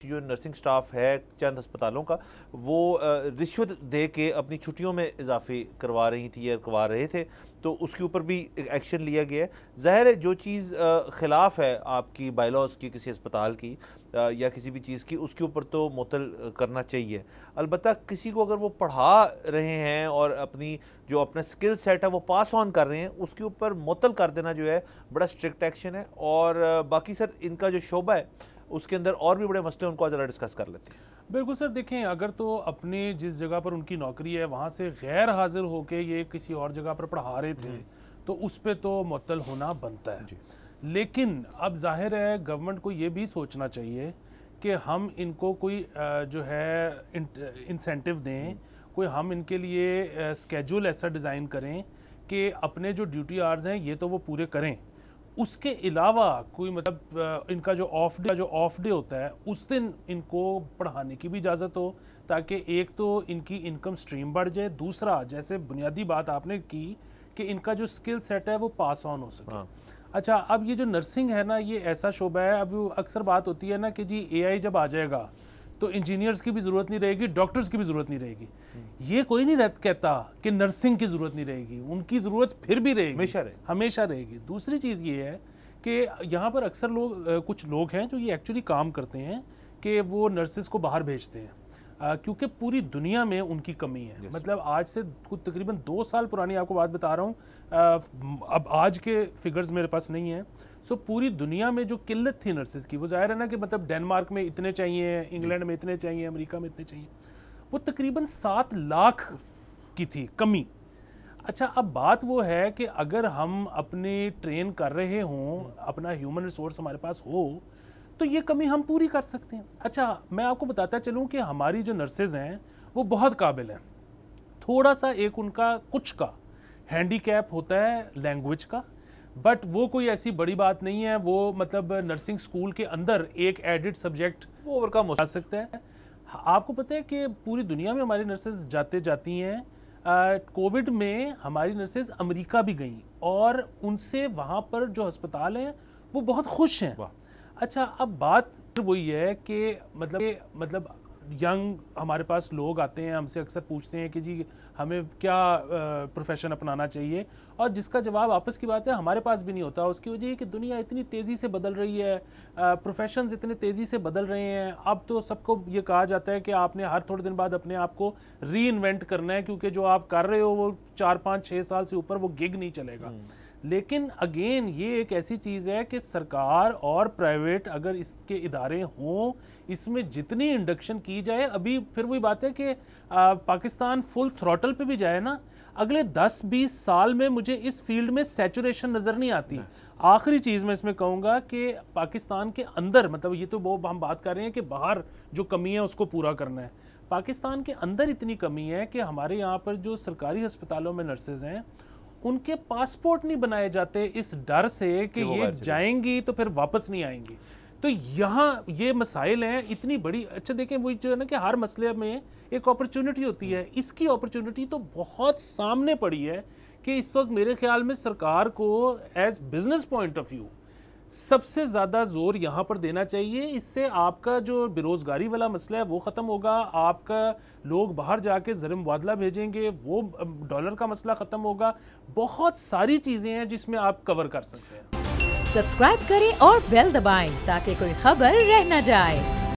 جو nursing staff ہے چند ہسپتالوں کا وہ رشوت دے کے اپنی چھٹیوں میں اضافے کروا رہی تھی یا کروا رہے تھے، تو اس کے اوپر بھی ایکشن لیا گیا ہے۔ ظاہر ہے جو چیز خلاف ہے آپ کی بائی لاز کی کسی ہسپتال کی یا کسی بھی چیز کی، اس کے اوپر تو معطل کرنا چاہیے۔ البتہ کسی کو اگر وہ پڑھا رہے ہیں اور اپنا سکل سیٹ ہے وہ پاس آن کر رہے ہیں، اس کے اوپر معطل کر دینا جو ہے بڑا اسٹرکٹ ایکشن ہے۔ اور باقی سر ان کا جو شعبہ ہے اس کے اندر اور بھی بڑے مسئلے ان کو ذرا ڈسکس کر لیتے ہیں۔ بالکل سر، دیکھیں اگر تو اپنی جس جگہ پر ان کی نوکری ہے وہاں سے غیر حاضر ہو کے یہ کسی اور جگہ پر پڑھا رہے تھے تو اس پہ تو معطل ہونا بنتا ہے، لیکن اب ظاہر ہے گورنمنٹ کو یہ بھی سوچنا چاہیے کہ ہم ان کو کوئی جو ہے انسینٹیو دیں، کوئی ہم ان کے لیے اسکیجول ایسا ڈیزائن کریں کہ اپنے جو ڈیوٹی آرز ہیں یہ تو وہ پورے کریں، اس کے علاوہ کوئی مطلب ان کا جو آف ڈے ہوتا ہے اس دن ان کو پڑھانے کی بھی اجازت ہو، تاکہ ایک تو ان کی انکم سٹریم بڑھ جائے، دوسرا جیسے بنیادی بات آپ نے کی کہ ان کا جو سکل سیٹ ہے وہ پاس آن ہو سکے۔ اچھا، اب یہ جو نرسنگ ہے نا یہ ایسا شعبہ ہے، اب اکثر بات ہوتی ہے نا کہ جی اے آئی جب آ جائے گا تو انجینئرز کی بھی ضرورت نہیں رہے گی، ڈاکٹرز کی بھی ضرورت نہیں رہے گی۔ یہ کوئی نہیں کہتا کہ نرسنگ کی ضرورت نہیں رہے گی، ان کی ضرورت پھر بھی رہے گی، ہمیشہ رہے گی۔ دوسری چیز یہ ہے کہ یہاں پر اکثر کچھ لوگ ہیں جو یہ ایکچولی کام کرتے ہیں کہ وہ نرسز کو باہر بھیجتے ہیں، کیونکہ پوری دنیا میں ان کی کمی ہے۔ مطلب آج سے تقریباً 2 سال پرانی آپ کو بات بتا رہا ہوں، اب آج کے فگرز میرے پاس نہیں ہیں، سو پوری دنیا میں جو قلت تھی نرسز کی، وہ ظاہر ہے نا کہ مطلب ڈینمارک میں اتنے چاہیے، انگلینڈ میں اتنے چاہیے، امریکہ میں اتنے چاہیے، وہ تقریباً 7 لاکھ کی تھی کمی۔ اچھا، اب بات وہ ہے کہ اگر ہم اپنے ٹرین کر رہے ہوں، اپنا ہیومن ریسورس ہمارے پاس ہو تو یہ کمی ہم پوری کر سکتے ہیں۔ اچھا، میں آپ کو بتاتا چلوں کہ ہماری جو نرسز ہیں وہ بہت قابل ہیں، تھوڑا سا ایک ان کا کچھ کا ہینڈی کیپ ہوتا ہے لینگویج کا، بٹ وہ کوئی ایسی بڑی بات نہیں ہے، وہ مطلب نرسنگ سکول کے اندر ایک ایڈڈ سبجیکٹ وہ اوور کم ہو سکتا ہے۔ آپ کو پتہ ہے کہ پوری دنیا میں ہماری نرسز جاتی ہیں، کووڈ میں ہماری نرسز امریکہ بھی گئیں اور ان سے وہاں پر جو ہسپتال ہیں وہ بہت خوش ہیں۔ اچھا، اب بات وہی ہے کہ مطلب ینگ ہمارے پاس لوگ آتے ہیں، ہم سے اکثر پوچھتے ہیں کہ جی ہمیں کیا پروفیشن اپنانا چاہیے، اور جس کا جواب آپس کی بات ہے ہمارے پاس بھی نہیں ہوتا۔ اس کی وجہ یہ کہ دنیا اتنی تیزی سے بدل رہی ہے، پروفیشنز اتنے تیزی سے بدل رہے ہیں، اب تو سب کو یہ کہا جاتا ہے کہ آپ نے ہر تھوڑے دن بعد اپنے آپ کو ری انوینٹ کرنا ہے، کیونکہ جو آپ کر رہے ہو وہ 4 5 6 سال سے اوپر وہ گگ نہیں چلے گا۔ لیکن اگین یہ ایک ایسی چیز ہے کہ سرکار اور پرائیویٹ اگر اس کے ادارے ہوں، اس میں جتنی انڈکشن کی جائے، ابھی پھر وہی بات ہے کہ پاکستان فل تھروٹل پہ بھی جائے نا، اگلے 10-20 سال میں مجھے اس فیلڈ میں سیچوریشن نظر نہیں آتی۔ آخری چیز میں اس میں کہوں گا کہ پاکستان کے اندر، مطلب یہ تو ہم بات کر رہے ہیں کہ باہر جو کمی ہے اس کو پورا کرنا ہے، پاکستان کے اندر اتنی کمی ہے کہ ہمارے یہاں پر جو سرکاری ہسپتالوں میں نرسز ہیں ان کے پاسپورٹ نہیں بنائے جاتے اس ڈر سے کہ یہ جائیں گی تو پھر واپس نہیں آئیں گی۔ تو یہاں یہ مسائل ہیں اتنی بڑی۔ اچھا دیکھیں، وہی جو ہے نا کہ ہر مسئلے میں ایک اپرچونٹی ہوتی ہے، اس کی اپرچونٹی تو بہت سامنے پڑی ہے کہ اس وقت میرے خیال میں سرکار کو as business point of view سب سے زیادہ زور یہاں پر دینا چاہیے۔ اس سے آپ کا جو بے روزگاری والا مسئلہ ہے وہ ختم ہوگا، آپ کا لوگ باہر جا کے زر مبادلہ بھیجیں گے، وہ ڈالر کا مسئلہ ختم ہوگا، بہت ساری چیزیں ہیں جس میں آپ کور کر سکتے ہیں۔ سبسکرائب کریں اور بیل دبائیں تاکہ کوئی خبر رہ نہ جائے۔